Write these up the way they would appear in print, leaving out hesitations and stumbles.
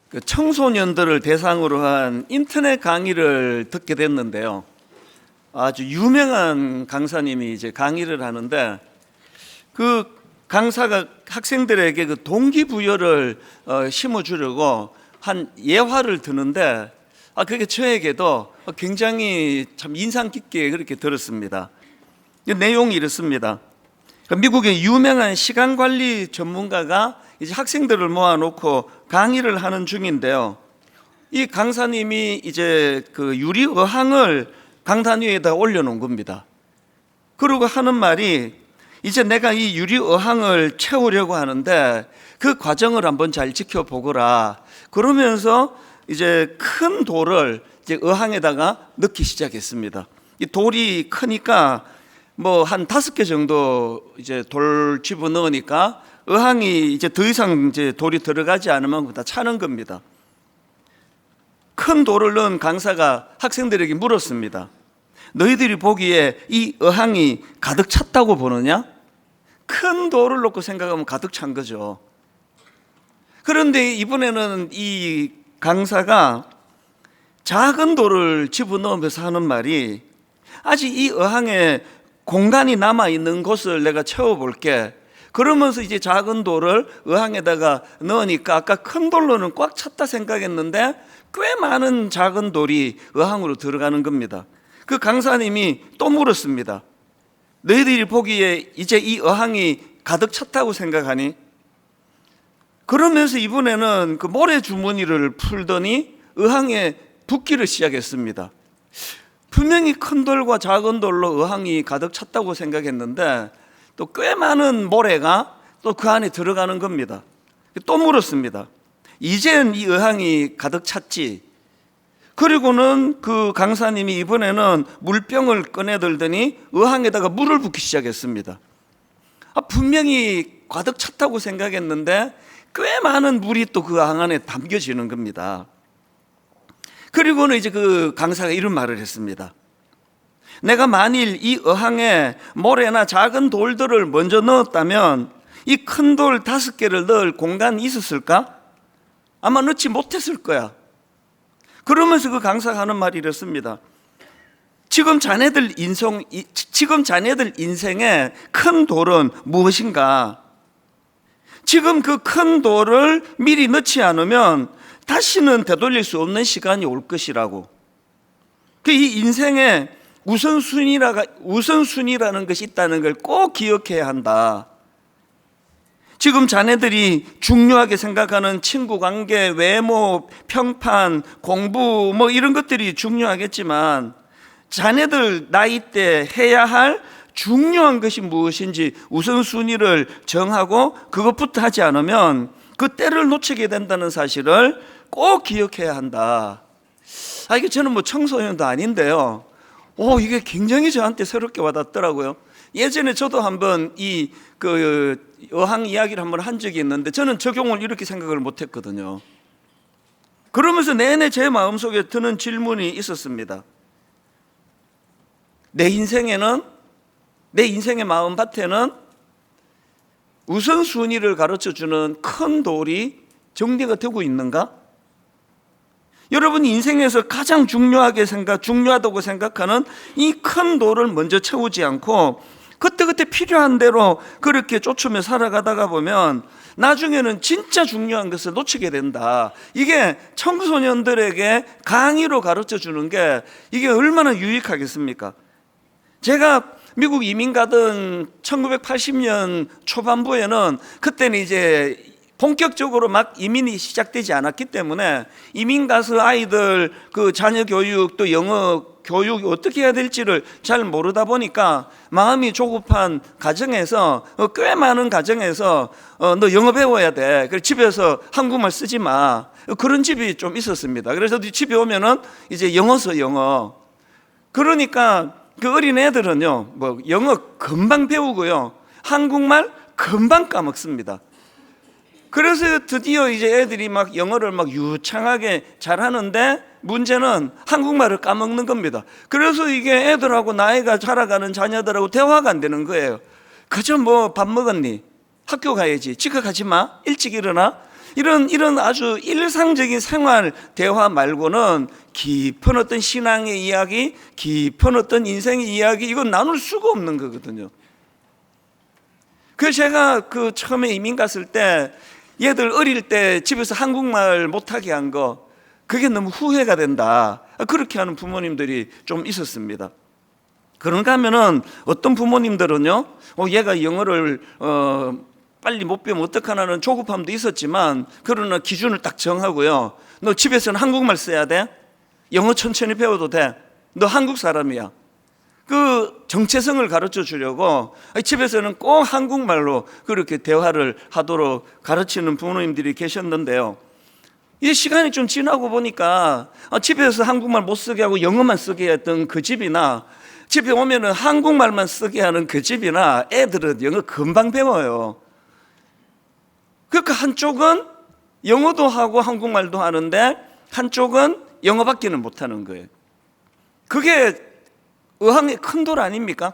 그 청소년들을 대상으로 한 인터넷 강의를 듣게 됐는데요. 아주 유명한 강사님이 이제 강의를 하는데 그 강사가 학생들에게 그 동기부여를 심어주려고 한 예화를 드는데 그게 저에게도 굉장히 참 인상 깊게 그렇게 들었습니다. 내용이 이렇습니다. 미국의 유명한 시간관리 전문가가 이제 학생들을 모아놓고 강의를 하는 중인데요. 이 강사님이 이제 그 유리 어항을 강단 위에다 올려놓은 겁니다. 그러고 하는 말이 이제 내가 이 유리 어항을 채우려고 하는데 그 과정을 한번 잘 지켜보거라. 그러면서 이제 큰 돌을 이제 어항에다가 넣기 시작했습니다. 이 돌이 크니까 뭐 한 5개 정도 이제 돌 집어 넣으니까 어항이 이제 더 이상 이제 돌이 들어가지 않으면 다 차는 겁니다. 큰 돌을 넣은 강사가 학생들에게 물었습니다. 너희들이 보기에 이 어항이 가득 찼다고 보느냐? 큰 돌을 놓고 생각하면 가득 찬 거죠. 그런데 이번에는 이 강사가 작은 돌을 집어넣으면서 하는 말이 아직 이 어항에 공간이 남아있는 곳을 내가 채워볼게. 그러면서 이제 작은 돌을 어항에다가 넣으니까 아까 큰 돌로는 꽉 찼다 생각했는데 꽤 많은 작은 돌이 어항으로 들어가는 겁니다. 그 강사님이 또 물었습니다. 너희들이 보기에 이제 이 어항이 가득 찼다고 생각하니? 그러면서 이번에는 그 모래 주머니를 풀더니 어항에 붓기를 시작했습니다. 분명히 큰 돌과 작은 돌로 어항이 가득 찼다고 생각했는데 또 꽤 많은 모래가 또 그 안에 들어가는 겁니다. 또 물었습니다. 이젠 이 어항이 가득 찼지? 그리고는 그 강사님이 이번에는 물병을 꺼내들더니 어항에다가 물을 붓기 시작했습니다. 분명히 가득 찼다고 생각했는데 꽤 많은 물이 또 그 어항 안에 담겨지는 겁니다. 그리고는 이제 그 강사가 이런 말을 했습니다. 내가 만일 이 어항에 모래나 작은 돌들을 먼저 넣었다면 이 큰 돌 5개를 넣을 공간이 있었을까? 아마 넣지 못했을 거야. 그러면서 그 강사가 하는 말이 이렇습니다. 지금 자네들 인생의 큰 돌은 무엇인가? 지금 그 큰 돌을 미리 넣지 않으면 다시는 되돌릴 수 없는 시간이 올 것이라고. 이 인생에 우선순위라는 것이 있다는 걸 꼭 기억해야 한다. 지금 자네들이 중요하게 생각하는 친구 관계, 외모, 평판, 공부 뭐 이런 것들이 중요하겠지만 자네들 나이 때 해야 할 중요한 것이 무엇인지 우선순위를 정하고 그것부터 하지 않으면 그 때를 놓치게 된다는 사실을 꼭 기억해야 한다. 이게 저는 뭐 청소년도 아닌데요. 이게 굉장히 저한테 새롭게 와닿더라고요. 예전에 저도 한번 이 어항 이야기를 한번 한 적이 있는데 저는 적용을 이렇게 생각을 못 했거든요. 그러면서 내내 제 마음속에 드는 질문이 있었습니다. 내 인생의 마음밭에는 우선순위를 가르쳐주는 큰 돌이 정리가 되고 있는가? 여러분 인생에서 가장 중요하다고 생각하는 이 큰 돌을 먼저 채우지 않고 그때그때 필요한 대로 그렇게 쫓으며 살아가다가 보면 나중에는 진짜 중요한 것을 놓치게 된다. 이게 청소년들에게 강의로 가르쳐 주는 게 이게 얼마나 유익하겠습니까? 제가 미국 이민 가던 1980년 초반부에는 그때는 이제 본격적으로 막 이민이 시작되지 않았기 때문에 이민 가서 아이들 그 자녀 교육 또 영어 교육 어떻게 해야 될지를 잘 모르다 보니까 마음이 조급한 가정에서 꽤 많은 가정에서 너 영어 배워야 돼. 그래서 집에서 한국말 쓰지 마. 그런 집이 좀 있었습니다. 그래서 집에 오면은 이제 영어 써 영어. 그러니까 그 어린 애들은요 뭐 영어 금방 배우고요 한국말 금방 까먹습니다. 그래서 드디어 이제 애들이 막 영어를 막 유창하게 잘하는데 문제는 한국말을 까먹는 겁니다. 그래서 이게 애들하고 나이가 자라가는 자녀들하고 대화가 안 되는 거예요. 그저 뭐 밥 먹었니? 학교 가야지. 지각하지 마. 일찍 일어나. 이런 아주 일상적인 생활 대화 말고는 깊은 어떤 신앙의 이야기, 깊은 어떤 인생의 이야기, 이건 나눌 수가 없는 거거든요. 그래서 제가 그 처음에 이민 갔을 때 얘들 어릴 때 집에서 한국말 못하게 한 거, 그게 너무 후회가 된다. 그렇게 하는 부모님들이 좀 있었습니다. 그런가 하면은 어떤 부모님들은요, 얘가 영어를 빨리 못 배우면 어떡하나는 조급함도 있었지만, 그러나 기준을 딱 정하고요. 너 집에서는 한국말 써야 돼. 영어 천천히 배워도 돼. 너 한국 사람이야. 그 정체성을 가르쳐 주려고 집에서는 꼭 한국말로 그렇게 대화를 하도록 가르치는 부모님들이 계셨는데요. 이 시간이 좀 지나고 보니까 집에서 한국말 못 쓰게 하고 영어만 쓰게 했던 그 집이나, 집에 오면은 한국말만 쓰게 하는 그 집이나 애들은 영어 금방 배워요. 그러니까 한쪽은 영어도 하고 한국말도 하는데 한쪽은 영어밖에는 못하는 거예요. 그게 어항의 큰 돌 아닙니까?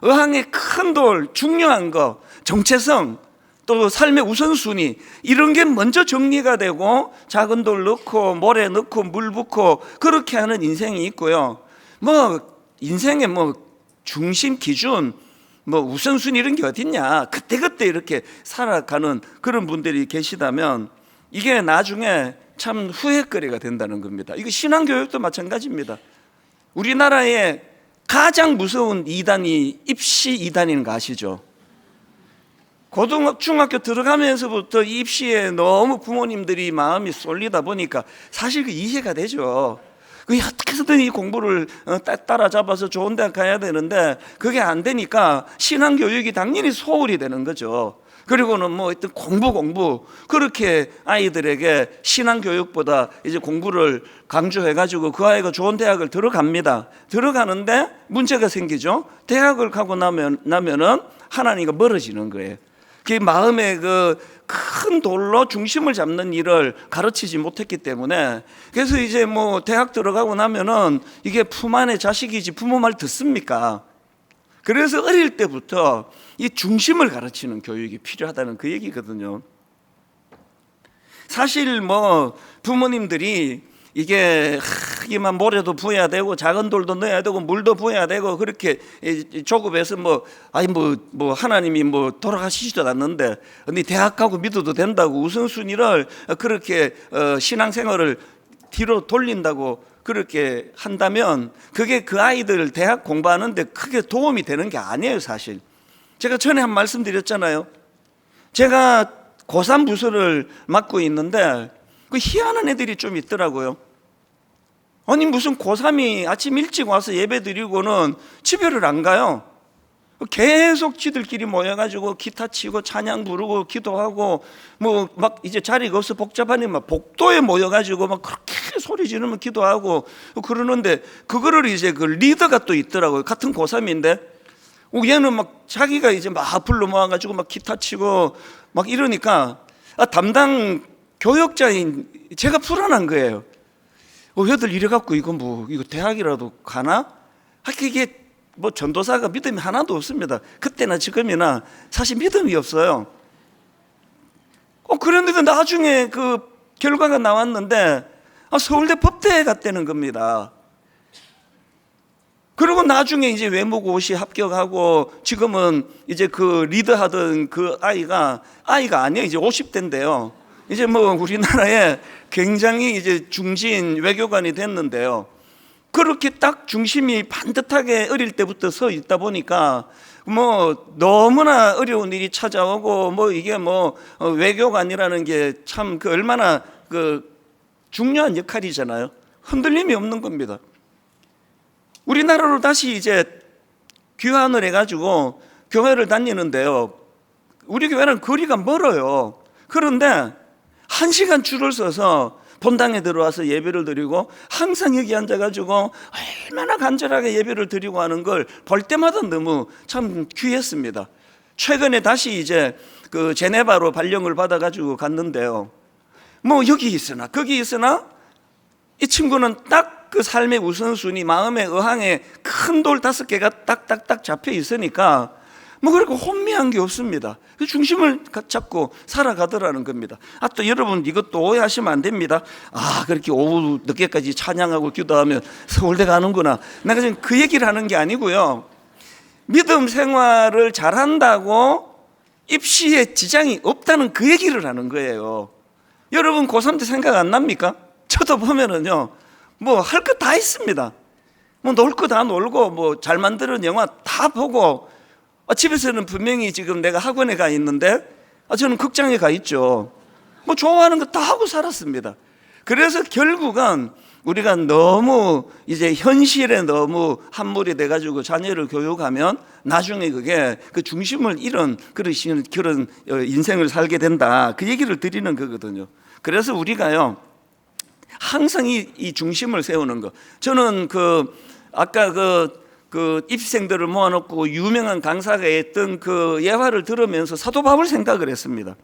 어항의 큰 돌, 중요한 거, 정체성, 또 삶의 우선순위, 이런 게 먼저 정리가 되고 작은 돌 넣고 모래 넣고 물 붓고 그렇게 하는 인생이 있고요. 뭐 인생의 뭐 중심 기준, 뭐 우선순위 이런 게 어딨냐, 그때그때 이렇게 살아가는 그런 분들이 계시다면 이게 나중에 참 후회거리가 된다는 겁니다. 이거 신앙교육도 마찬가지입니다. 우리나라에 가장 무서운 이단이 입시 이단인 거 아시죠? 중학교 들어가면서부터 입시에 너무 부모님들이 마음이 쏠리다 보니까 사실 그 이해가 되죠. 어떻게 해서든 이 공부를 따라잡아서 좋은 대학 가야 되는데 그게 안 되니까 신앙교육이 당연히 소홀히 되는 거죠. 그리고는 뭐 어떤 공부 그렇게 아이들에게 신앙교육보다 이제 공부를 강조해가지고 그 아이가 좋은 대학을 들어갑니다. 들어가는데 문제가 생기죠. 대학을 가고 나면은 하나님과 멀어지는 거예요. 그 마음의 그 큰 돌로 중심을 잡는 일을 가르치지 못했기 때문에, 그래서 이제 뭐 대학 들어가고 나면은 이게 품 안의 자식이지 부모 말 듣습니까? 그래서 어릴 때부터 이 중심을 가르치는 교육이 필요하다는 그 얘기거든요. 사실 뭐 부모님들이 이게만 모래도 부어야 되고 작은 돌도 넣어야 되고 물도 부어야 되고 그렇게 조급해서 뭐 하나님이 뭐 돌아가시지도 않는데 네 대학 가고 믿어도 된다고 우선순위를 그렇게 신앙생활을 뒤로 돌린다고 그렇게 한다면 그게 그 아이들 대학 공부하는데 크게 도움이 되는 게 아니에요. 사실 제가 전에 한 말씀 드렸잖아요. 제가 고3 부서를 맡고 있는데 그 희한한 애들이 좀 있더라고요. 아니 무슨 고3이 아침 일찍 와서 예배 드리고는 집에를 안 가요. 계속 지들끼리 모여가지고 기타 치고 찬양 부르고 기도하고 뭐 막 이제 자리가 없어 복잡하니 막 복도에 모여가지고 막 그렇게 소리 지르면 기도하고 그러는데, 그거를 이제 그 리더가 또 있더라고요. 같은 고3인데 얘는 막 자기가 이제 막 불러 모아가지고 막 기타 치고 막 이러니까 담당 교역자인 제가 불안한 거예요. 얘들 이래갖고 이거 대학이라도 가나? 이게 뭐 전도사가 믿음이 하나도 없습니다. 그때나 지금이나 사실 믿음이 없어요. 그런데도 나중에 그 결과가 나왔는데 서울대 법대에 갔다는 겁니다. 그리고 나중에 이제 외무고시 합격하고 지금은 이제 그 리더하던 그 아이가 아니에요. 이제 50대인데요. 이제 뭐 우리나라에 굉장히 이제 중진 외교관이 됐는데요. 그렇게 딱 중심이 반듯하게 어릴 때부터 서 있다 보니까 뭐 너무나 어려운 일이 찾아오고 뭐 이게 뭐 외교관이라는 게 참 그 얼마나 그 중요한 역할이잖아요. 흔들림이 없는 겁니다. 우리나라로 다시 이제 귀환을 해가지고 교회를 다니는데요. 우리 교회는 거리가 멀어요. 그런데 1시간 줄을 서서 본당에 들어와서 예배를 드리고 항상 여기 앉아가지고 얼마나 간절하게 예배를 드리고 하는 걸 볼 때마다 너무 참 귀했습니다. 최근에 다시 이제 그 제네바로 발령을 받아가지고 갔는데요. 뭐 여기 있으나 거기 있으나 이 친구는 딱 그 삶의 우선순위, 마음의 어항에 큰 돌 5개가 딱딱딱 잡혀 있으니까 뭐 그렇게 혼미한 게 없습니다. 그 중심을 잡고 살아가더라는 겁니다. 또 여러분 이것도 오해하시면 안 됩니다. 그렇게 오후 늦게까지 찬양하고 기도하면 서울대 가는구나. 내가 지금 그 얘기를 하는 게 아니고요. 믿음 생활을 잘한다고 입시에 지장이 없다는 그 얘기를 하는 거예요. 여러분 고3 때 생각 안 납니까? 저도 보면은요, 뭐 할 거 다 있습니다. 뭐 놀 거 다 놀고, 뭐 잘 만드는 영화 다 보고, 집에서는 분명히 지금 내가 학원에 가 있는데, 저는 극장에 가 있죠. 뭐 좋아하는 거 다 하고 살았습니다. 그래서 결국은 우리가 너무 이제 현실에 너무 함몰이 돼가지고 자녀를 교육하면 나중에 그게 그 중심을 잃은 그런 인생을 살게 된다. 그 얘기를 드리는 거거든요. 그래서 우리가요, 항상 이 중심을 세우는 거. 저는 아까 입생들을 모아놓고 유명한 강사가 했던 그 예화를 들으면서 사도 바울 생각을 했습니다.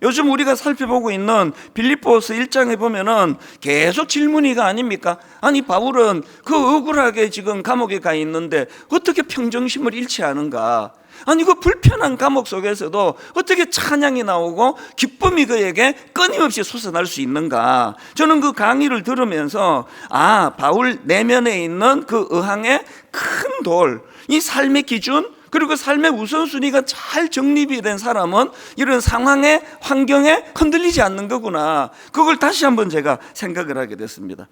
요즘 우리가 살펴보고 있는 빌립보서 1장에 보면은 계속 질문이가 아닙니까? 아니 바울은 그 억울하게 지금 감옥에 가 있는데 어떻게 평정심을 잃지 않은가? 아니 그 불편한 감옥 속에서도 어떻게 찬양이 나오고 기쁨이 그에게 끊임없이 솟아날 수 있는가? 저는 그 강의를 들으면서 바울 내면에 있는 그 의항의 큰 돌, 이 삶의 기준, 그리고 삶의 우선순위가 잘 정립이 된 사람은 이런 상황에, 환경에 흔들리지 않는 거구나. 그걸 다시 한번 제가 생각을 하게 됐습니다.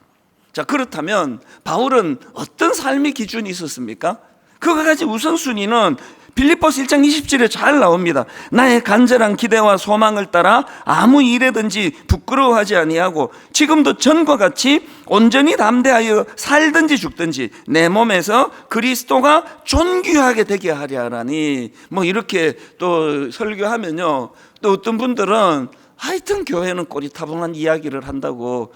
자, 그렇다면 바울은 어떤 삶의 기준이 있었습니까? 그와 같이 우선순위는 빌립보서 1장 20절에 잘 나옵니다. 나의 간절한 기대와 소망을 따라 아무 일에든지 부끄러워하지 아니하고 지금도 전과 같이 온전히 담대하여 살든지 죽든지 내 몸에서 그리스도가 존귀하게 되게 하려 하라니. 뭐 이렇게 또 설교하면요, 또 어떤 분들은 하여튼 교회는 꼬리타분한 이야기를 한다고,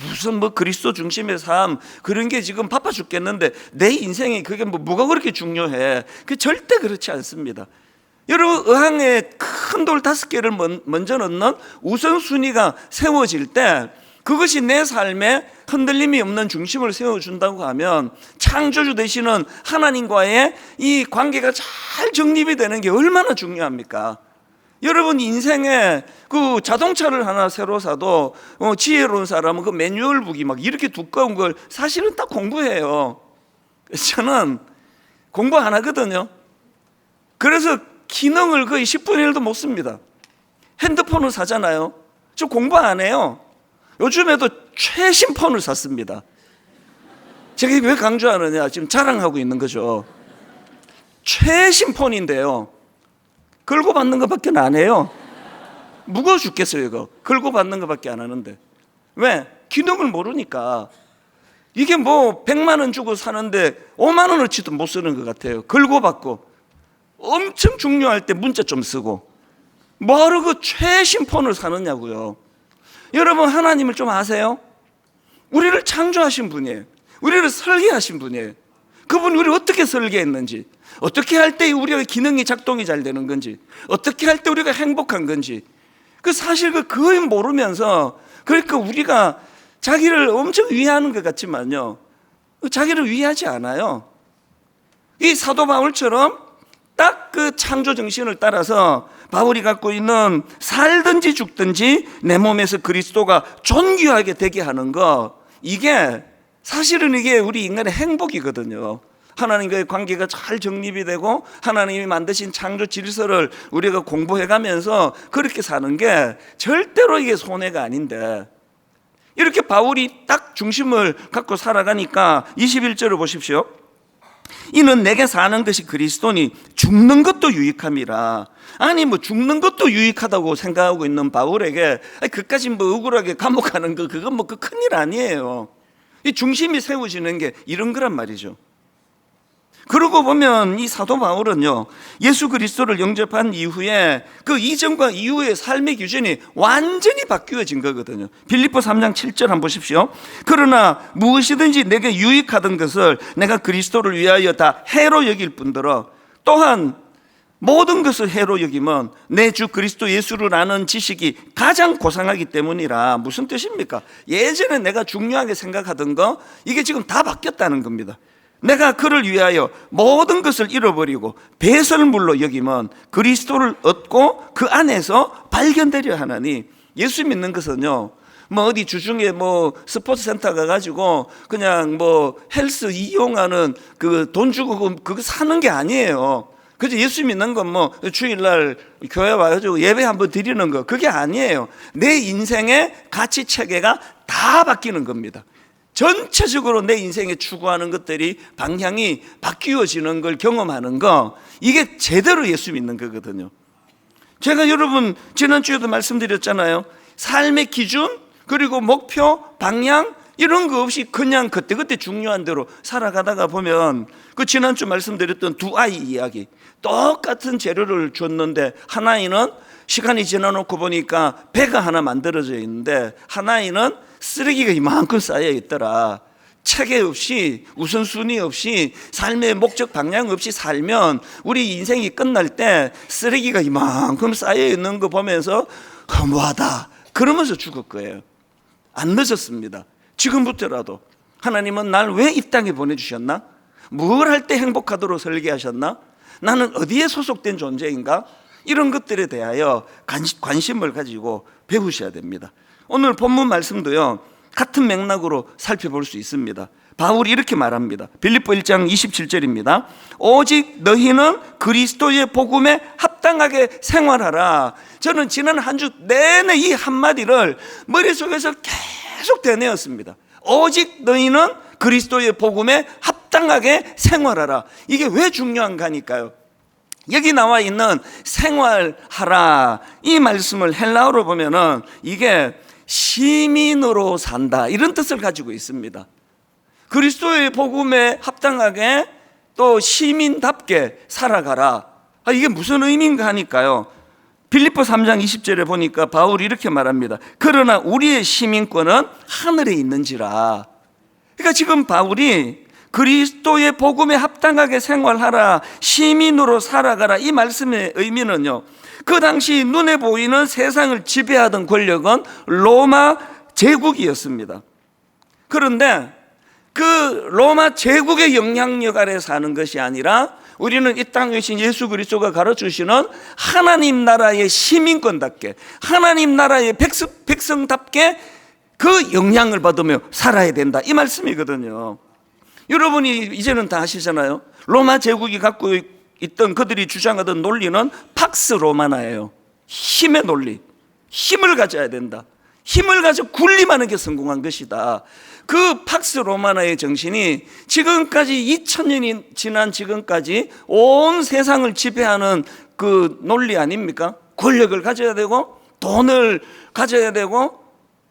무슨 뭐 그리스도 중심의 삶 그런 게 지금 바빠 죽겠는데 내 인생에 그게 뭐가 그렇게 중요해? 그 절대 그렇지 않습니다. 여러분 의항에 큰 돌 5개를 먼저 넣는 우선순위가 세워질 때 그것이 내 삶에 흔들림이 없는 중심을 세워준다고 하면 창조주 되시는 하나님과의 이 관계가 잘 정립이 되는 게 얼마나 중요합니까? 여러분 인생에 그 자동차를 하나 새로 사도 지혜로운 사람은 그 매뉴얼북이 막 이렇게 두꺼운 걸 사실은 딱 공부해요. 저는 공부 안 하거든요. 그래서 기능을 거의 10분의 1도 못 씁니다. 핸드폰을 사잖아요. 저 공부 안 해요. 요즘에도 최신 폰을 샀습니다. 제가 왜 강조하느냐, 지금 자랑하고 있는 거죠. 최신 폰인데요, 걸고 받는 것밖에 안 해요. 무거워 죽겠어요. 이거 걸고 받는 것밖에 안 하는데. 왜? 기능을 모르니까. 이게 뭐 100만 원 주고 사는데 5만 원어치도 못 쓰는 것 같아요. 걸고 받고 엄청 중요할 때 문자 좀 쓰고 뭐하러 그 최신 폰을 사느냐고요. 여러분 하나님을 좀 아세요? 우리를 창조하신 분이에요. 우리를 설계하신 분이에요. 그분이 우리를 어떻게 설계했는지, 어떻게 할 때 우리가 기능이 작동이 잘 되는 건지, 어떻게 할 때 우리가 행복한 건지, 그 사실 그걸 모르면서, 그러니까 우리가 자기를 엄청 위하는 것 같지만요, 자기를 위하지 않아요. 이 사도 바울처럼 딱 그 창조 정신을 따라서 바울이 갖고 있는 살든지 죽든지 내 몸에서 그리스도가 존귀하게 되게 하는 거, 이게 사실은 이게 우리 인간의 행복이거든요. 하나님과의 관계가 잘 정립이 되고 하나님이 만드신 창조 질서를 우리가 공부해가면서 그렇게 사는 게 절대로 이게 손해가 아닌데, 이렇게 바울이 딱 중심을 갖고 살아가니까 21절을 보십시오. 이는 내게 사는 것이 그리스도니 죽는 것도 유익함이라. 아니 뭐 죽는 것도 유익하다고 생각하고 있는 바울에게 그까지 뭐 억울하게 감옥 가는 거, 그건 뭐 그 큰일 아니에요. 이 중심이 세워지는 게 이런 거란 말이죠. 그러고 보면 이 사도 바울은요, 예수 그리스도를 영접한 이후에 그 이전과 이후의 삶의 기준이 완전히 바뀌어진 거거든요. 빌립보 3장 7절 한번 보십시오. 그러나 무엇이든지 내게 유익하던 것을 내가 그리스도를 위하여 다 해로 여길 뿐더러 또한 모든 것을 해로 여기면 내 주 그리스도 예수를 아는 지식이 가장 고상하기 때문이라. 무슨 뜻입니까? 예전에 내가 중요하게 생각하던 거, 이게 지금 다 바뀌었다는 겁니다. 내가 그를 위하여 모든 것을 잃어버리고 배설물로 여기면 그리스도를 얻고 그 안에서 발견되려 하나니. 예수 믿는 것은요, 뭐 어디 주중에 뭐 스포츠 센터 가가지고 그냥 뭐 헬스 이용하는 그 돈 주고 그거 사는 게 아니에요. 그죠? 예수 믿는 건 뭐 주일날 교회 와가지고 예배 한번 드리는 거, 그게 아니에요. 내 인생의 가치 체계가 다 바뀌는 겁니다. 전체적으로 내 인생에 추구하는 것들이 방향이 바뀌어지는 걸 경험하는 거, 이게 제대로 예수 믿는 거거든요. 제가 여러분 지난주에도 말씀드렸잖아요. 삶의 기준 그리고 목표, 방향 이런 거 없이 그냥 그때그때 중요한 대로 살아가다가 보면, 그 지난주 말씀드렸던 두 아이 이야기, 똑같은 재료를 줬는데 한 아이는 시간이 지나놓고 보니까 배가 하나 만들어져 있는데 한 아이는 쓰레기가 이만큼 쌓여 있더라. 체계 없이, 우선순위 없이, 삶의 목적 방향 없이 살면 우리 인생이 끝날 때 쓰레기가 이만큼 쌓여 있는 거 보면서 허무하다 그러면서 죽을 거예요. 안 늦었습니다. 지금부터라도 하나님은 날 왜 이 땅에 보내주셨나? 뭘 할 때 행복하도록 설계하셨나? 나는 어디에 소속된 존재인가? 이런 것들에 대하여 관심을 가지고 배우셔야 됩니다. 오늘 본문 말씀도요, 같은 맥락으로 살펴볼 수 있습니다. 바울이 이렇게 말합니다. 빌립보 1장 27절입니다. 오직 너희는 그리스도의 복음에 합당하게 생활하라. 저는 지난 한 주 내내 이 한마디를 머릿속에서 계속 되뇌었습니다. 오직 너희는 그리스도의 복음에 합당하게 생활하라. 이게 왜 중요한가 하니까요, 여기 나와 있는 생활하라 이 말씀을 헬라어로 보면은 이게 시민으로 산다 이런 뜻을 가지고 있습니다. 그리스도의 복음에 합당하게 또 시민답게 살아가라. 이게 무슨 의미인가 하니까요, 빌립보 3장 20절에 보니까 바울이 이렇게 말합니다. 그러나 우리의 시민권은 하늘에 있는지라. 그러니까 지금 바울이 그리스도의 복음에 합당하게 생활하라, 시민으로 살아가라, 이 말씀의 의미는요, 그 당시 눈에 보이는 세상을 지배하던 권력은 로마 제국이었습니다. 그런데 그 로마 제국의 영향력 아래 사는 것이 아니라 우리는 이 땅에 계신 예수 그리스도가 가르쳐주시는 하나님 나라의 시민권답게, 하나님 나라의 백성답게 그 영향을 받으며 살아야 된다, 이 말씀이거든요. 여러분이 이제는 다 아시잖아요. 로마 제국이 갖고 있던, 그들이 주장하던 논리는 팍스 로마나예요. 힘의 논리, 힘을 가져야 된다, 힘을 가져 군림하는 게 성공한 것이다. 그 팍스 로마나의 정신이 지금까지 2000년이 지난 지금까지 온 세상을 지배하는 그 논리 아닙니까? 권력을 가져야 되고, 돈을 가져야 되고,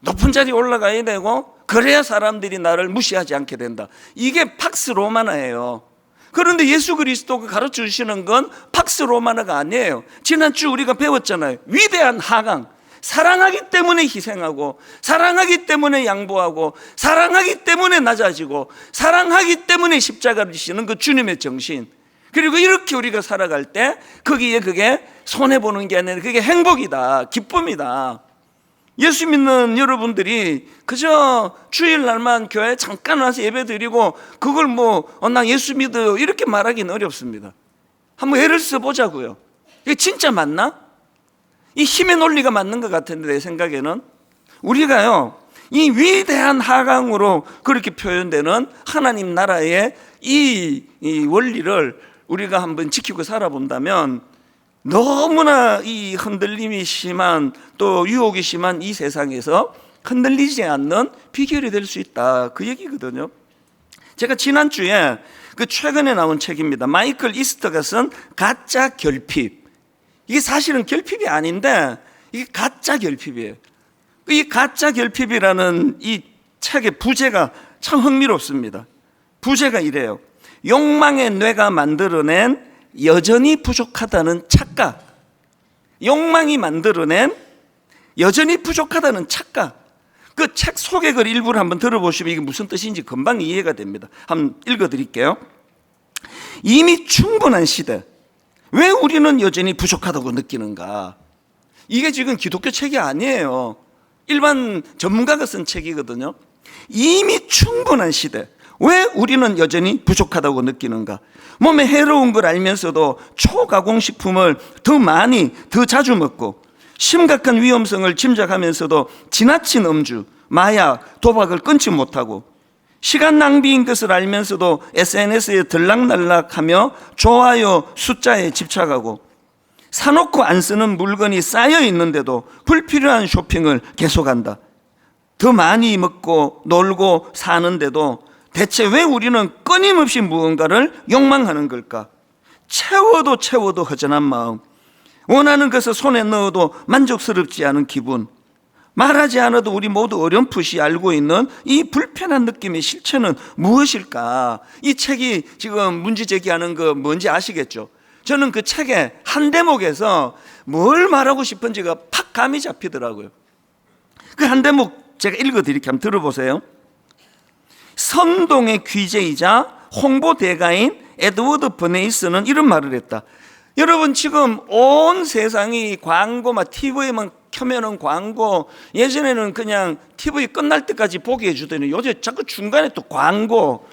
높은 자리에 올라가야 되고, 그래야 사람들이 나를 무시하지 않게 된다. 이게 팍스 로마나예요. 그런데 예수 그리스도가 가르쳐 주시는 건 팍스 로마나가 아니에요. 지난주 우리가 배웠잖아요. 위대한 하강, 사랑하기 때문에 희생하고, 사랑하기 때문에 양보하고, 사랑하기 때문에 낮아지고, 사랑하기 때문에 십자가를 지시는 그 주님의 정신. 그리고 이렇게 우리가 살아갈 때 거기에 그게 손해보는 게 아니라 그게 행복이다, 기쁨이다. 예수 믿는 여러분들이 그저 주일날만 교회에 잠깐 와서 예배 드리고 그걸 나 예수 믿어요 이렇게 말하기는 어렵습니다. 한번 예를 써보자고요. 이게 진짜 맞나? 이 힘의 논리가 맞는 것 같은데, 내 생각에는 우리가요, 이 위대한 하강으로 그렇게 표현되는 하나님 나라의 이 원리를 우리가 한번 지키고 살아본다면 너무나 이 흔들림이 심한, 또 유혹이 심한 이 세상에서 흔들리지 않는 비결이 될 수 있다, 그 얘기거든요. 제가 지난주에 그 최근에 나온 책입니다. 마이클 이스터가 쓴 가짜 결핍. 이게 사실은 결핍이 아닌데 이게 가짜 결핍이에요. 이 가짜 결핍이라는 이 책의 부제가 참 흥미롭습니다. 부제가 이래요. 욕망의 뇌가 만들어낸 여전히 부족하다는 착각. 욕망이 만들어낸 여전히 부족하다는 착각. 그 책 소개글 일부를 한번 들어보시면 이게 무슨 뜻인지 금방 이해가 됩니다. 한번 읽어드릴게요. 이미 충분한 시대, 왜 우리는 여전히 부족하다고 느끼는가? 이게 지금 기독교 책이 아니에요. 일반 전문가가 쓴 책이거든요. 이미 충분한 시대, 왜 우리는 여전히 부족하다고 느끼는가? 몸에 해로운 걸 알면서도 초가공식품을 더 많이, 더 자주 먹고, 심각한 위험성을 짐작하면서도 지나친 음주, 마약, 도박을 끊지 못하고, 시간 낭비인 것을 알면서도 SNS에 들락날락하며 좋아요 숫자에 집착하고, 사놓고 안 쓰는 물건이 쌓여 있는데도 불필요한 쇼핑을 계속한다. 더 많이 먹고 놀고 사는데도 대체 왜 우리는 끊임없이 무언가를 욕망하는 걸까? 채워도 허전한 마음, 원하는 것을 손에 넣어도 만족스럽지 않은 기분, 말하지 않아도 우리 모두 어렴풋이 알고 있는 이 불편한 느낌의 실체는 무엇일까? 이 책이 지금 문제 제기하는 거 뭔지 아시겠죠? 저는 그 책의 한 대목에서 뭘 말하고 싶은지가 팍 감이 잡히더라고요. 그 한 대목 제가 읽어드릴게요. 한번 들어보세요. 선동의 귀재이자 홍보대가인 에드워드 버네이스는 이런 말을 했다. 여러분, 지금 온 세상이 광고, 막 TV에만 켜면은 광고, 예전에는 그냥 TV 끝날 때까지 보게 해주더니 요새 자꾸 중간에 또 광고,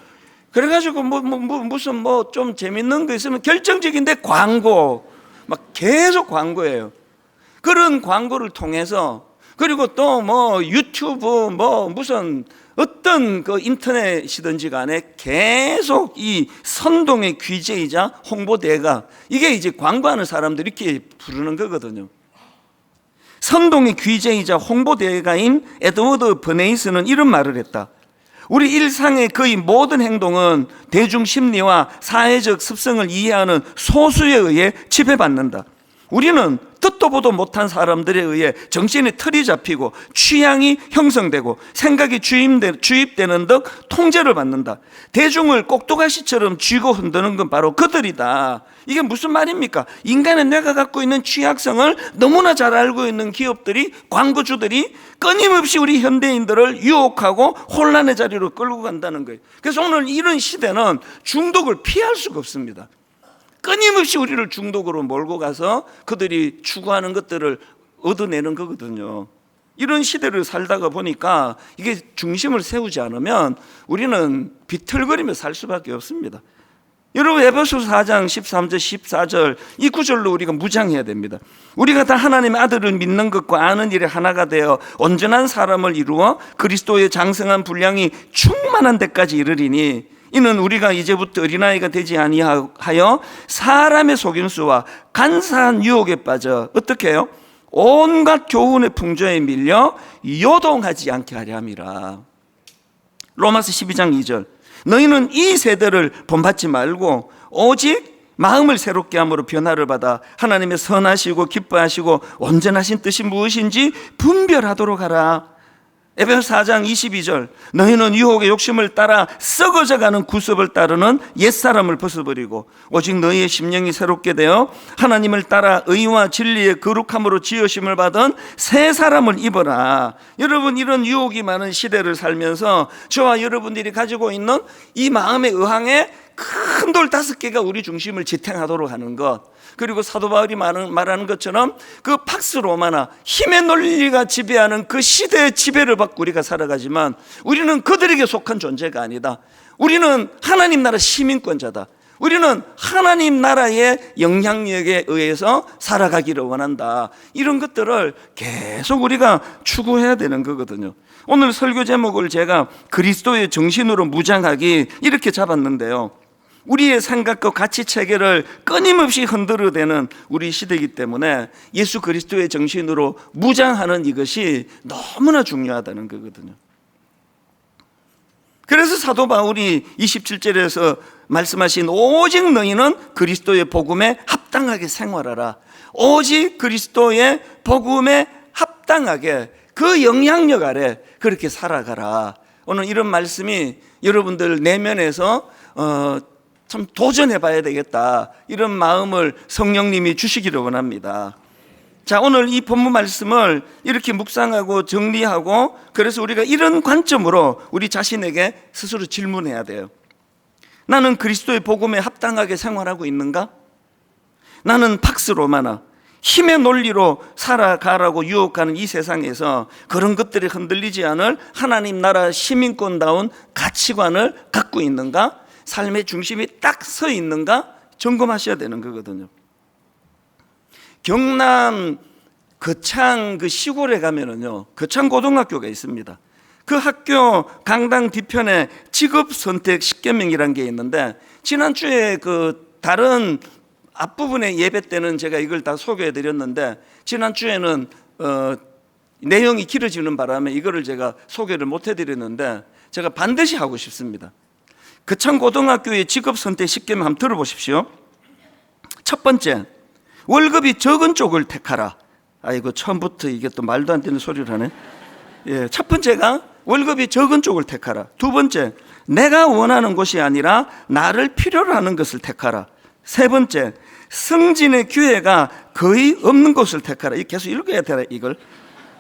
그래가지고 무슨 좀 재밌는 거 있으면 결정적인데 광고, 막 계속 광고예요. 그런 광고를 통해서, 그리고 또 유튜브 무슨 어떤 그 인터넷이든지 간에 계속 이 선동의 귀재이자 홍보대가, 이게 이제 광고하는 사람들이 이렇게 부르는 거거든요. 선동의 귀재이자 홍보대가인 에드워드 버네이스는 이런 말을 했다. 우리 일상의 거의 모든 행동은 대중 심리와 사회적 습성을 이해하는 소수에 의해 지배받는다. 우리는 듣도 보도 못한 사람들에 의해 정신의 틀이 잡히고 취향이 형성되고 생각이 주입되는 등 통제를 받는다. 대중을 꼭두가시처럼 쥐고 흔드는 건 바로 그들이다. 이게 무슨 말입니까? 인간의 뇌가 갖고 있는 취약성을 너무나 잘 알고 있는 기업들이, 광고주들이 끊임없이 우리 현대인들을 유혹하고 혼란의 자리로 끌고 간다는 거예요. 그래서 오늘 이런 시대는 중독을 피할 수가 없습니다. 끊임없이 우리를 중독으로 몰고 가서 그들이 추구하는 것들을 얻어내는 거거든요. 이런 시대를 살다가 보니까 이게 중심을 세우지 않으면 우리는 비틀거리며 살 수밖에 없습니다. 여러분, 에베소서 4장 13절 14절 이 구절로 우리가 무장해야 됩니다. 우리가 다 하나님의 아들을 믿는 것과 아는 일에 하나가 되어 온전한 사람을 이루어 그리스도의 장성한 분량이 충만한 데까지 이르리니, 이는 우리가 이제부터 어린아이가 되지 아니하여 사람의 속임수와 간사한 유혹에 빠져 어떻게 해요? 온갖 교훈의 풍조에 밀려 요동하지 않게 하려 함이라. 로마서 12장 2절 너희는 이 세대를 본받지 말고 오직 마음을 새롭게 함으로 변화를 받아 하나님의 선하시고 기뻐하시고 온전하신 뜻이 무엇인지 분별하도록 하라. 에베소서 4장 22절 너희는 유혹의 욕심을 따라 썩어져가는 구습을 따르는 옛사람을 벗어버리고 오직 너희의 심령이 새롭게 되어 하나님을 따라 의와 진리의 거룩함으로 지으심을 받은 새 사람을 입어라. 여러분, 이런 유혹이 많은 시대를 살면서 저와 여러분들이 가지고 있는 이 마음의 의항에 큰 돌 5개가 우리 중심을 지탱하도록 하는 것, 그리고 사도 바울이 말하는 것처럼 그 팍스 로마나 힘의 논리가 지배하는 그 시대의 지배를 받고 우리가 살아가지만 우리는 그들에게 속한 존재가 아니다. 우리는 하나님 나라 시민권자다. 우리는 하나님 나라의 영향력에 의해서 살아가기를 원한다. 이런 것들을 계속 우리가 추구해야 되는 거거든요. 오늘 설교 제목을 제가 그리스도의 정신으로 무장하기 이렇게 잡았는데요, 우리의 생각과 가치 체계를 끊임없이 흔들어대는 우리 시대이기 때문에 예수 그리스도의 정신으로 무장하는 이것이 너무나 중요하다는 거거든요. 그래서 사도 바울이 27절에서 말씀하신 오직 너희는 그리스도의 복음에 합당하게 생활하라. 오직 그리스도의 복음에 합당하게 그 영향력 아래 그렇게 살아가라. 오늘 이런 말씀이 여러분들 내면에서 참 도전해 봐야 되겠다, 이런 마음을 성령님이 주시기를 원합니다. 자, 오늘 이 본문 말씀을 이렇게 묵상하고 정리하고, 그래서 우리가 이런 관점으로 우리 자신에게 스스로 질문해야 돼요. 나는 그리스도의 복음에 합당하게 생활하고 있는가? 나는 팍스 로마나 힘의 논리로 살아가라고 유혹하는 이 세상에서 그런 것들이 흔들리지 않을 하나님 나라 시민권다운 가치관을 갖고 있는가? 삶의 중심이 딱 서 있는가? 점검하셔야 되는 거거든요. 경남 거창 그 시골에 가면은요, 거창 고등학교가 있습니다. 그 학교 강당 뒤편에 직업 선택 10계명이라는 게 있는데, 지난주에 그 다른 앞부분의 예배 때는 제가 이걸 다 소개해 드렸는데, 지난주에는 내용이 길어지는 바람에 이거를 제가 소개를 못 해드렸는데, 제가 반드시 하고 싶습니다. 거창 고등학교의 직업 선택 10계명 한번 들어보십시오. 첫 번째, 월급이 적은 쪽을 택하라. 아이고, 처음부터 이게 또 말도 안 되는 소리를 하네. 예, 첫 번째가 월급이 적은 쪽을 택하라. 두 번째, 내가 원하는 곳이 아니라 나를 필요로 하는 것을 택하라. 세 번째, 승진의 기회가 거의 없는 곳을 택하라. 계속 읽어야 되나 이걸?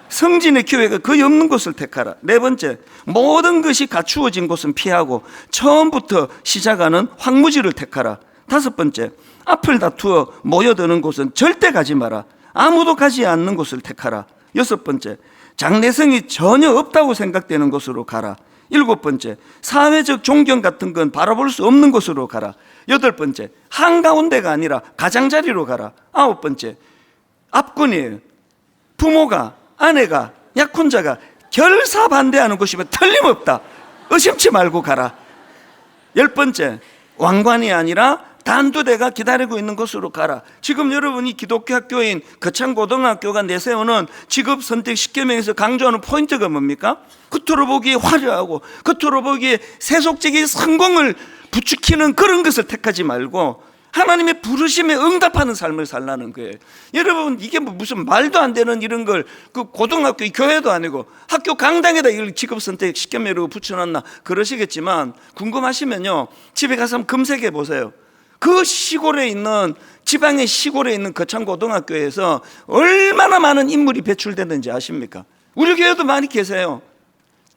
승진의 기회가 거의 없는 곳을 택하라. 네 번째, 모든 것이 갖추어진 곳은 피하고 처음부터 시작하는 황무지를 택하라. 다섯 번째, 앞을 다투어 모여드는 곳은 절대 가지 마라. 아무도 가지 않는 곳을 택하라. 여섯 번째, 장래성이 전혀 없다고 생각되는 곳으로 가라. 일곱 번째, 사회적 존경 같은 건 바라볼 수 없는 곳으로 가라. 여덟 번째, 한가운데가 아니라 가장자리로 가라. 아홉 번째, 앞군이에요. 부모가, 아내가, 약혼자가 결사 반대하는 곳이면 틀림없다. 의심치 말고 가라. 열 번째, 왕관이 아니라 단두대가 기다리고 있는 곳으로 가라. 지금 여러분이 기독교 학교인 거창고등학교가 내세우는 직업 선택 10계명에서 강조하는 포인트가 뭡니까? 겉으로 보기에 화려하고 겉으로 보기에 세속적인 성공을 부추기는 그런 것을 택하지 말고 하나님의 부르심에 응답하는 삶을 살라는 거예요. 여러분, 이게 무슨 말도 안 되는 이런 걸 그 고등학교 교회도 아니고 학교 강당에다 이걸 직업 선택 10계명으로 붙여놨나 그러시겠지만, 궁금하시면요 집에 가서 한번 검색해 보세요. 그 시골에 있는, 지방의 시골에 있는 거창고등학교에서 얼마나 많은 인물이 배출되는지 아십니까? 우리 교회도 많이 계세요.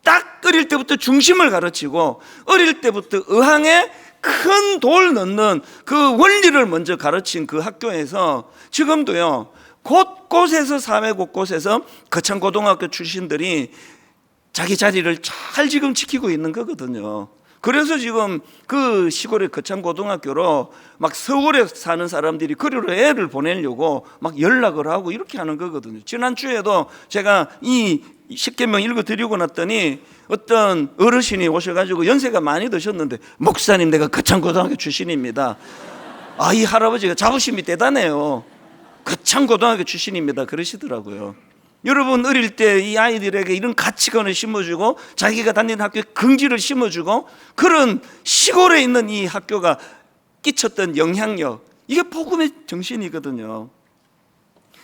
딱 어릴 때부터 중심을 가르치고 어릴 때부터 의항에 큰 돌 넣는 그 원리를 먼저 가르친 그 학교에서 지금도요 곳곳에서, 사회 곳곳에서 거창고등학교 출신들이 자기 자리를 잘 지금 지키고 있는 거거든요. 그래서 지금 그 시골의 거창고등학교로 막 서울에 사는 사람들이 그리로 애를 보내려고 막 연락을 하고 이렇게 하는 거거든요. 지난주에도 제가 이 10계명 읽어드리고 났더니 어떤 어르신이 오셔가지고 연세가 많이 드셨는데, 목사님 내가 거창고등학교 출신입니다. 아, 이 할아버지가 자부심이 대단해요. 거창고등학교 출신입니다 그러시더라고요. 여러분, 어릴 때 이 아이들에게 이런 가치관을 심어주고 자기가 다니는 학교에 긍지를 심어주고 그런 시골에 있는 이 학교가 끼쳤던 영향력, 이게 복음의 정신이거든요.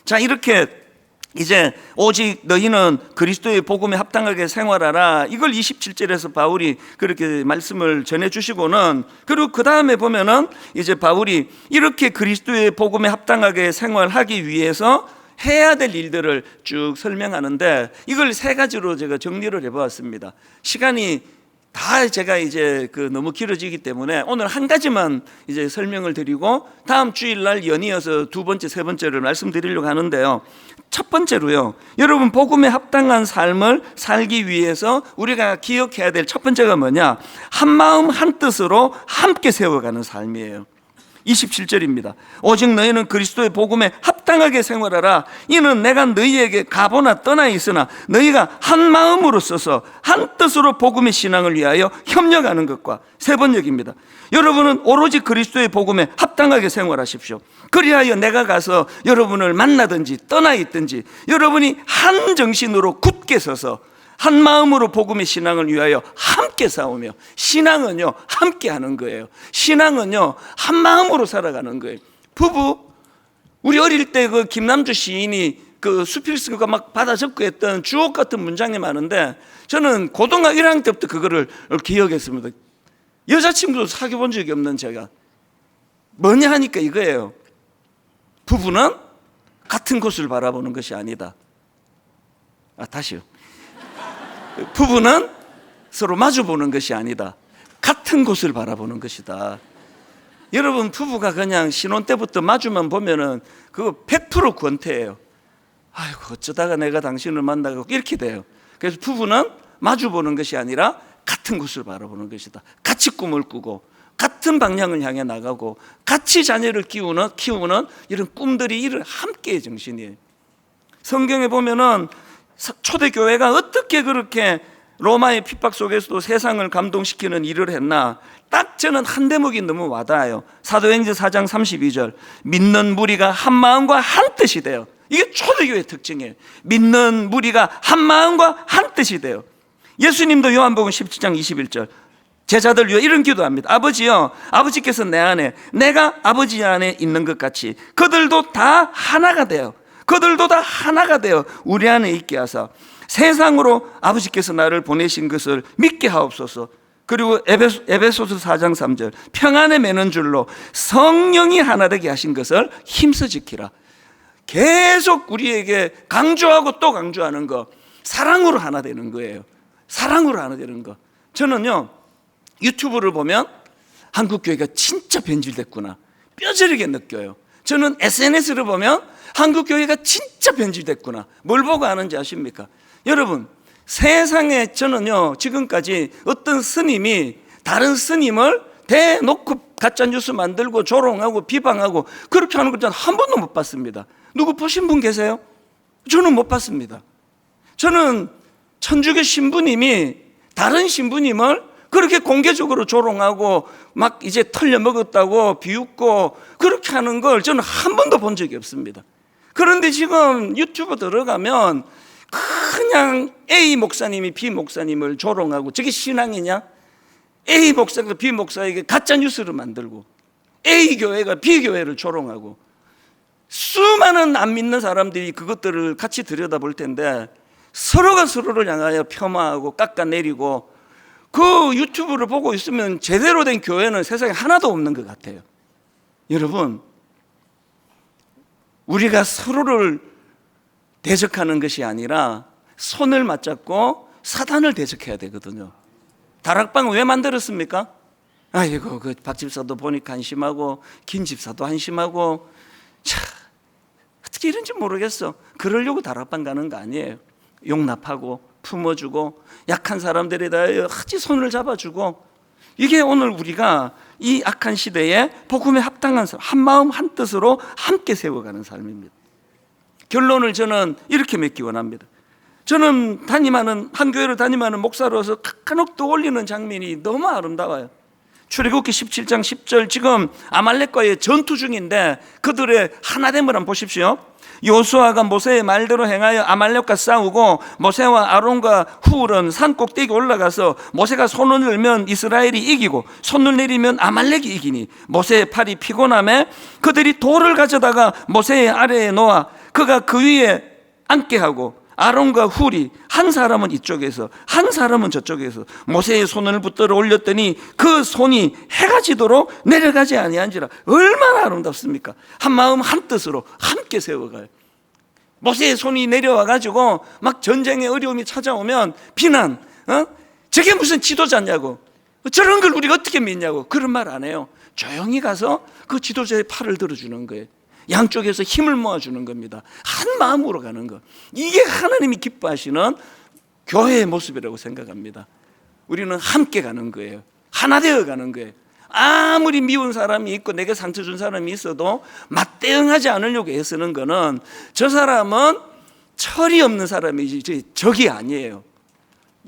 자, 이렇게 이제 오직 너희는 그리스도의 복음에 합당하게 생활하라, 이걸 27절에서 바울이 그렇게 말씀을 전해주시고는, 그리고 그 다음에 보면은 이제 바울이 이렇게 그리스도의 복음에 합당하게 생활하기 위해서 해야 될 일들을 쭉 설명하는데, 이걸 세 가지로 제가 정리를 해보았습니다. 시간이 다 제가 이제 너무 길어지기 때문에 오늘 한 가지만 이제 설명을 드리고 다음 주일날 연이어서 두 번째, 세 번째를 말씀드리려고 하는데요. 첫 번째로요, 여러분 복음에 합당한 삶을 살기 위해서 우리가 기억해야 될 첫 번째가 뭐냐? 한 마음 한 뜻으로 함께 세워가는 삶이에요. 27절입니다. 오직 너희는 그리스도의 복음에 합당하게 생활하라. 이는 내가 너희에게 가보나 떠나 있으나 너희가 한 마음으로 써서 한 뜻으로 복음의 신앙을 위하여 협력하는 것과. 세 번역입니다. 여러분은 오로지 그리스도의 복음에 합당하게 생활하십시오. 그리하여 내가 가서 여러분을 만나든지 떠나 있든지 여러분이 한 정신으로 굳게 서서 한 마음으로 복음의 신앙을 위하여 함께 싸우며, 신앙은요 함께 하는 거예요. 신앙은요 한 마음으로 살아가는 거예요. 부부, 우리 어릴 때 그 김남주 시인이 그 수필스가 막 받아 적고 했던 주옥 같은 문장이 많은데, 저는 고등학교 1학년 때부터 그거를 기억했습니다. 여자친구도 사귀어 본 적이 없는 제가 뭐냐 하니까 이거예요. 부부는 같은 곳을 바라보는 것이 아니다. 다시요. 부부는 서로 마주보는 것이 아니다. 같은 곳을 바라보는 것이다. 여러분 부부가 그냥 신혼 때부터 마주만 보면은 그거 100% 권태예요. 아이고 어쩌다가 내가 당신을 만나고 이렇게 돼요. 그래서 부부는 마주 보는 것이 아니라 같은 곳을 바라보는 것이다. 같이 꿈을 꾸고 같은 방향을 향해 나가고 같이 자녀를 키우는 이런 꿈들이 이런 함께의 정신이에요. 성경에 보면은 초대교회가 어떻게 그렇게 로마의 핍박 속에서도 세상을 감동시키는 일을 했나, 딱 저는 한 대목이 너무 와닿아요. 사도행전 4장 32절, 믿는 무리가 한 마음과 한 뜻이 돼요. 이게 초대교회의 특징이에요. 믿는 무리가 한 마음과 한 뜻이 돼요. 예수님도 요한복음 17장 21절 제자들 위해 이런 기도합니다. 아버지요, 아버지께서 내 안에, 내가 아버지 안에 있는 것 같이 그들도 다 하나가 돼요. 그들도 다 하나가 되어 우리 안에 있게 하사 세상으로 아버지께서 나를 보내신 것을 믿게 하옵소서. 그리고 에베소서 4장 3절, 평안에 매는 줄로 성령이 하나 되게 하신 것을 힘써 지키라. 계속 우리에게 강조하고 또 강조하는 거, 사랑으로 하나 되는 거예요. 사랑으로 하나 되는 거. 저는요, 유튜브를 보면 한국교회가 진짜 변질됐구나 뼈저리게 느껴요. 저는 SNS를 보면 한국교회가 진짜 변질됐구나. 뭘 보고 아는지 아십니까? 여러분, 세상에 저는요, 지금까지 어떤 스님이 다른 스님을 대놓고 가짜뉴스 만들고 조롱하고 비방하고 그렇게 하는 걸 한 번도 못 봤습니다. 누구 보신 분 계세요? 저는 못 봤습니다. 저는 천주교 신부님이 다른 신부님을 그렇게 공개적으로 조롱하고 막 이제 털려먹었다고 비웃고 그렇게 하는 걸 저는 한 번도 본 적이 없습니다. 그런데 지금 유튜브 들어가면 그냥 A 목사님이 B 목사님을 조롱하고, 저게 신앙이냐? A 목사가 B 목사에게 가짜 뉴스를 만들고 A 교회가 B 교회를 조롱하고, 수많은 안 믿는 사람들이 그것들을 같이 들여다볼 텐데 서로가 서로를 향하여 폄하하고 깎아내리고, 그 유튜브를 보고 있으면 제대로 된 교회는 세상에 하나도 없는 것 같아요. 여러분, 우리가 서로를 대적하는 것이 아니라 손을 맞잡고 사단을 대적해야 되거든요. 다락방을 왜 만들었습니까? 아이고, 그 박 집사도 보니까 한심하고 김 집사도 한심하고, 참 어떻게 이런지 모르겠어. 그러려고 다락방 가는 거 아니에요. 용납하고 품어주고 약한 사람들에다 같이 손을 잡아주고, 이게 오늘 우리가 이 악한 시대에 복음에 합당한 삶, 한 마음 한 뜻으로 함께 세워가는 삶입니다. 결론을 저는 이렇게 맺기 원합니다. 저는 한 교회를 담임하는 목사로서 간혹 떠올리는 장면이 너무 아름다워요. 출애굽기 17장 10절, 지금 아말렉과의 전투 중인데 그들의 하나됨을 한번 보십시오. 요수아가 모세의 말대로 행하여 아말렉과 싸우고 모세와 아론과 훌은 산 꼭대기 올라가서 모세가 손을 들면 이스라엘이 이기고 손을 내리면 아말렉이 이기니 모세의 팔이 피곤함에 그들이 돌을 가져다가 모세의 아래에 놓아 그가 그 위에 앉게 하고 아론과 훌이 한 사람은 이쪽에서 한 사람은 저쪽에서 모세의 손을 붙들어 올렸더니 그 손이 해가 지도록 내려가지 아니한지라. 얼마나 아름답습니까? 한 마음 한 뜻으로 함께 세워가요. 모세의 손이 내려와 가지고 막 전쟁의 어려움이 찾아오면 비난, 저게 무슨 지도자냐고, 저런 걸 우리가 어떻게 믿냐고, 그런 말 안 해요. 조용히 가서 그 지도자의 팔을 들어주는 거예요. 양쪽에서 힘을 모아주는 겁니다. 한 마음으로 가는 것, 이게 하나님이 기뻐하시는 교회의 모습이라고 생각합니다. 우리는 함께 가는 거예요. 하나 되어 가는 거예요. 아무리 미운 사람이 있고 내게 상처 준 사람이 있어도 맞대응하지 않으려고 애쓰는 거는 저 사람은 철이 없는 사람이지 적이 아니에요.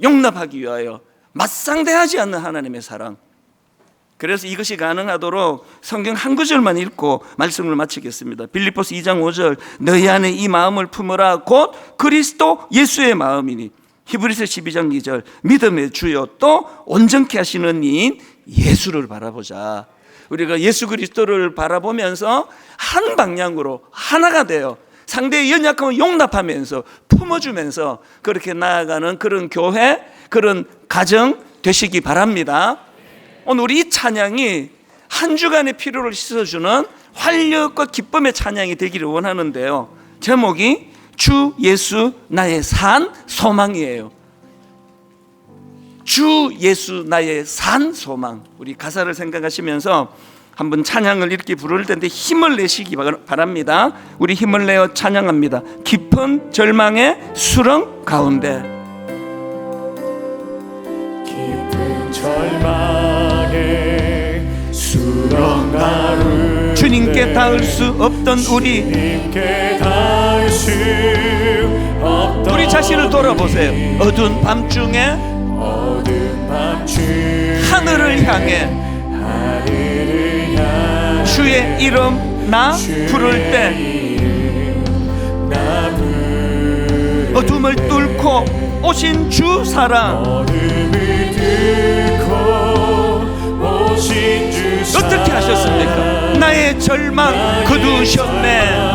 용납하기 위하여 맞상대하지 않는 하나님의 사랑. 그래서 이것이 가능하도록 성경 한 구절만 읽고 말씀을 마치겠습니다. 빌립보서 2장 5절, 너희 안에 이 마음을 품으라 곧 그리스도 예수의 마음이니. 히브리서 12장 2절, 믿음의 주요 또 온전케 하시는 이인 예수를 바라보자. 우리가 예수 그리스도를 바라보면서 한 방향으로 하나가 되어 상대의 연약함을 용납하면서 품어주면서 그렇게 나아가는 그런 교회, 그런 가정 되시기 바랍니다. 오늘 우리 이 찬양이 한 주간의 피로를 씻어주는 활력과 기쁨의 찬양이 되기를 원하는데요, 제목이 주 예수 나의 산 소망이에요. 주 예수 나의 산 소망. 우리 가사를 생각하시면서 한번 찬양을 이렇게 부를 텐데 힘을 내시기 바랍니다. 우리 힘을 내어 찬양합니다. 깊은 절망의 수렁 가운데. 깊은 절망의 수렁 가운데 주님께 닿을 수 없던 우리, 주님께 닿을 수 없던 우리 자신을 돌아보세요. 어두운 밤중에 하늘을 향해 주의 이름 나 부를 때 어둠을 뚫고 오신 주 사랑, 어떻게 하셨습니까? 나의 절망 거두셨네.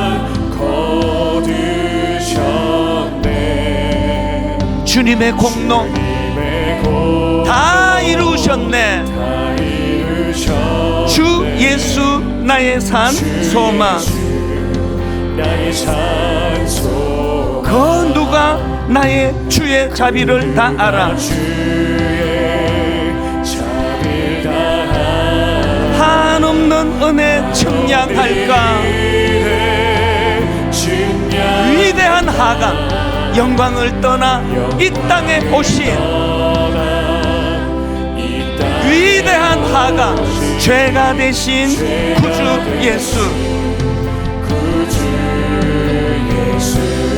주님의 공로 다 이루셨네. 주 예수 나의 산 소망. 그 누가 나의 주의 자비를 다 알아. 한없는 은혜 청량할까. 위대한 하강 영광을 떠나 이 땅에 오신 위대한 하강 죄가 되신 구주 예수.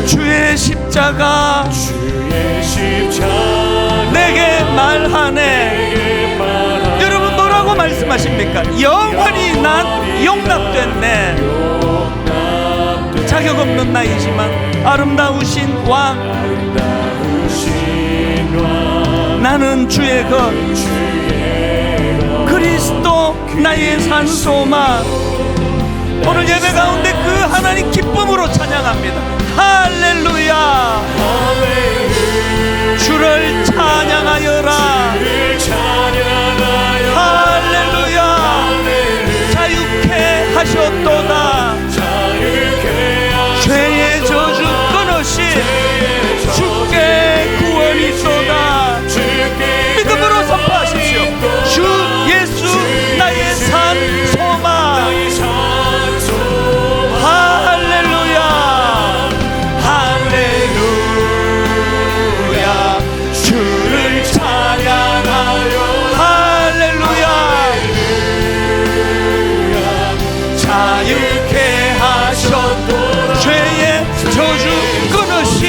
주의 십자가 내게 말하네. 여러분 뭐라고 말씀하십니까? 영원히 난 용납됐네. 자격 없는 나이지만 아름다우신 왕, 나는 주의 것, 그리스도 나의 산 소망. 오늘 예배 가운데 그 하나님 기쁨으로 찬양합니다. 할렐루야. 주를 찬양하여라. 할렐루야. 자유케 하셨도다. 죄의 저주 끊으시 주께 구원이 있도다. 믿음으로 선포하십시오. 주 예수 나의 산 소망. 할렐루야. 할렐루야. 주를 찬양하여. 할렐루야. 자유케 하셨도다. 죄의 저주 끊으신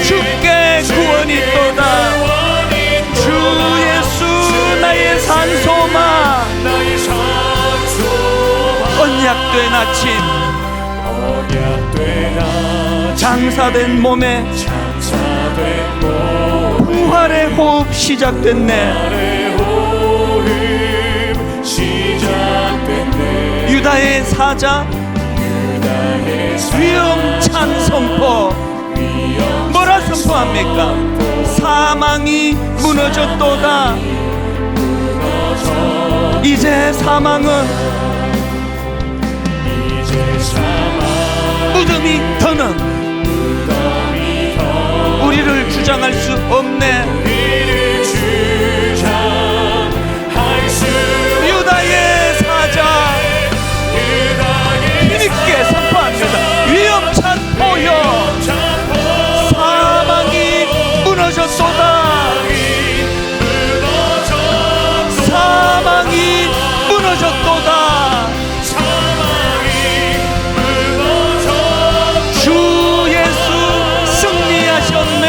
주께 구원이 있도다. 주 예수 나의 산 소망. 언약된 아침 장사된 몸에 부활의 호흡 시작됐네. 유다의 사자 위엄찬 선포. 뭐라 선포합니까? 사망이 무너졌도다. 이제 사망은 무덤이 더는 우리를 주장할 수 없네. 유다의 사자 힘있게 선포합니다. 위엄찬 포효. 사망이 무너졌도다. 사망이 무너졌도다. 주 예수 승리하셨네.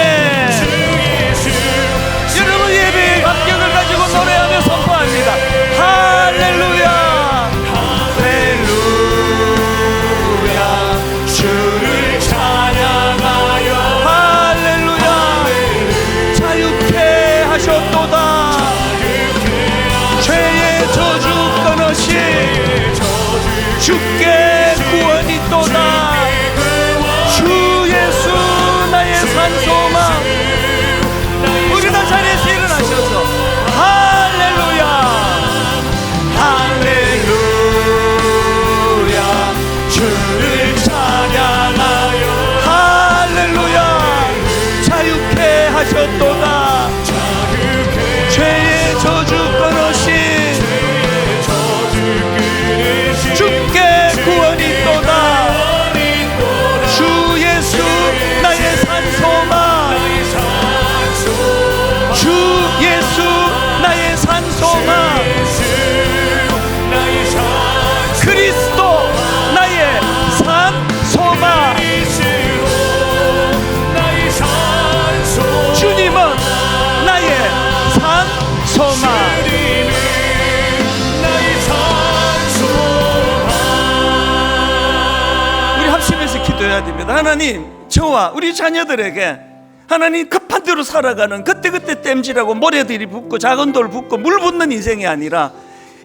하나님, 저와 우리 자녀들에게 하나님 급한 대로 살아가는 그때그때 땜질하고 모래들이 붙고 작은 돌 붙고 물 붓는 인생이 아니라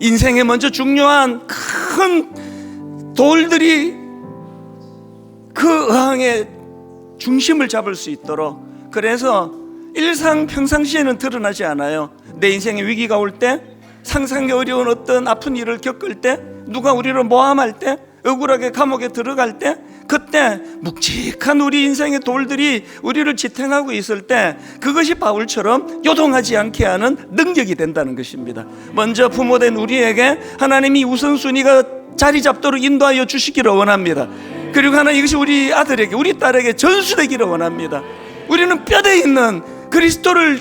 인생에 먼저 중요한 큰 돌들이 그 어항의 중심을 잡을 수 있도록, 그래서 평상시에는 드러나지 않아요. 내 인생에 위기가 올 때, 상상이 어려운 어떤 아픈 일을 겪을 때, 누가 우리를 모함할 때, 억울하게 감옥에 들어갈 때, 그때 묵직한 우리 인생의 돌들이 우리를 지탱하고 있을 때, 그것이 바울처럼 요동하지 않게 하는 능력이 된다는 것입니다. 먼저 부모된 우리에게 하나님이 우선순위가 자리 잡도록 인도하여 주시기를 원합니다. 그리고 하나, 이것이 우리 아들에게, 우리 딸에게 전수되기를 원합니다. 우리는 뼈대 있는 그리스도를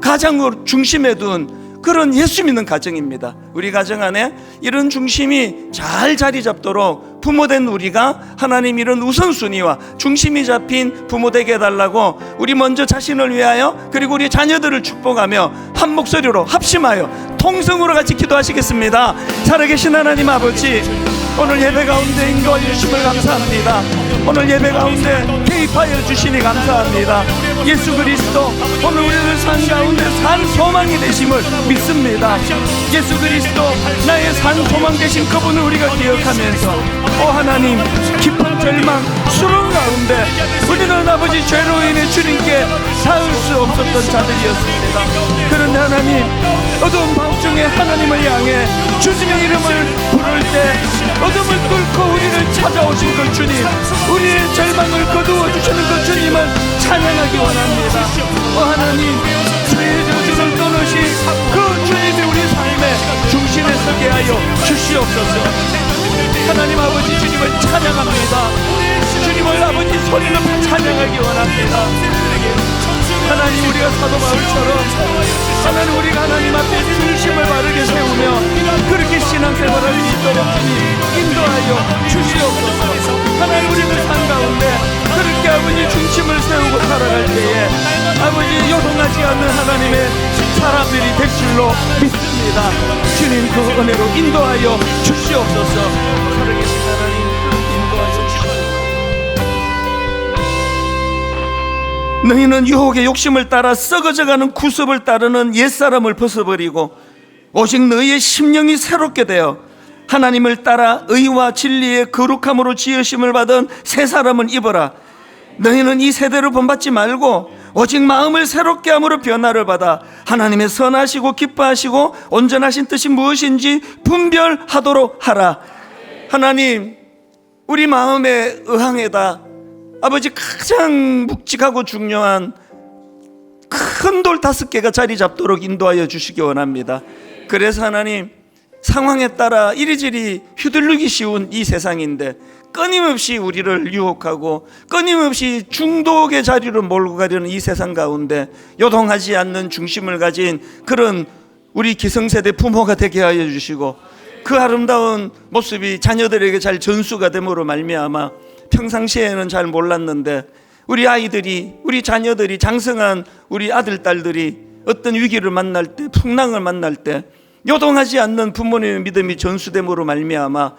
가장으로 중심에 둔 그런 예수 믿는 가정입니다. 우리 가정 안에 이런 중심이 잘 자리 잡도록 부모된 우리가 하나님 이런 우선순위와 중심이 잡힌 부모 되게 해달라고 우리 먼저 자신을 위하여, 그리고 우리 자녀들을 축복하며 한 목소리로 합심하여 통성으로 같이 기도하시겠습니다. 살아계신 하나님 아버지, 오늘 예배 가운데 인도해 주심을 감사합니다. 오늘 예배 가운데 개입하여 주시니 감사합니다. 예수 그리스도 오늘 우리들 삶 가운데 산 소망이 되심을 믿습니다. 예수 그리스도 나의 산 소망 되신 그분을 우리가 기억하면서, 오 하나님, 깊은 절망 수렁 가운데 우리는 아버지 죄로 인해 주님께 닿을 수 없었던 자들이었습니다. 그런데 하나님, 어두운 밤중에 하나님을 향해 주님의 이름을 부를 때 어둠을 뚫고 우리를 찾아오신 그 주님, 우리의 절망을 거두어 주시는 그 주님을 찬양하기 원합니다. 오 하나님, 주의 저주를 끊으신 그 주님이 우리 삶의 중심에 서게 하여 주시옵소서. 하나님 아버지, 주님을 찬양합니다. 주님을 아버지 소리로 찬양하기 원합니다. 하나님, 우리가 사도 바울처럼 하나님, 우리가 하나님 앞에 중심을 바르게 세우며 그렇게 신앙생활을 있도록 주님 인도하여 주시옵소서. 하나님, 우리들 삶 가운데 그렇게 아버지 중심을 세우고 살아갈 때에 아버지 요동하지 않는 하나님의 사람들이 될 줄로 믿습니다. 주님, 그 은혜로 인도하여 주시옵소서. 살아계신 하나님, 인도하여 주시옵소서. 너희는 유혹의 욕심을 따라 썩어져가는 구습을 따르는 옛사람을 벗어버리고 오직 너희의 심령이 새롭게 되어 하나님을 따라 의와 진리의 거룩함으로 지으심을 받은 새 사람을 입어라. 너희는 이 세대로 본받지 말고 오직 마음을 새롭게 함으로 변화를 받아 하나님의 선하시고 기뻐하시고 온전하신 뜻이 무엇인지 분별하도록 하라. 하나님, 우리 마음의 의항에다 아버지 가장 묵직하고 중요한 큰 돌 5개가 자리 잡도록 인도하여 주시기 원합니다. 그래서 하나님, 상황에 따라 이리저리 휘둘리기 쉬운 이 세상인데 끊임없이 우리를 유혹하고 끊임없이 중독의 자리로 몰고 가려는 이 세상 가운데 요동하지 않는 중심을 가진 그런 우리 기성세대 부모가 되게 하여 주시고, 그 아름다운 모습이 자녀들에게 잘 전수가 됨으로 말미암아 평상시에는 잘 몰랐는데 우리 아이들이, 우리 자녀들이, 장성한 우리 아들, 딸들이 어떤 위기를 만날 때, 풍랑을 만날 때 요동하지 않는 부모님의 믿음이 전수됨으로 말미암아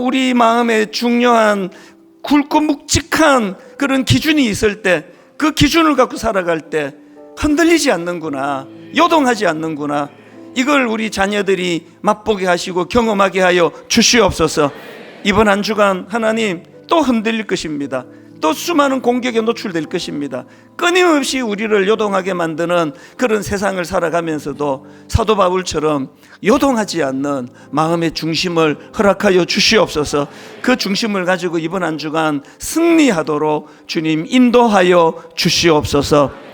우리 마음에 중요한 굵고 묵직한 그런 기준이 있을 때, 그 기준을 갖고 살아갈 때 흔들리지 않는구나, 요동하지 않는구나, 이걸 우리 자녀들이 맛보게 하시고 경험하게 하여 주시옵소서. 이번 한 주간 하나님 또 흔들릴 것입니다. 또 수많은 공격에 노출될 것입니다. 끊임없이 우리를 요동하게 만드는 그런 세상을 살아가면서도 사도 바울처럼 요동하지 않는 마음의 중심을 허락하여 주시옵소서. 그 중심을 가지고 이번 한 주간 승리하도록 주님 인도하여 주시옵소서.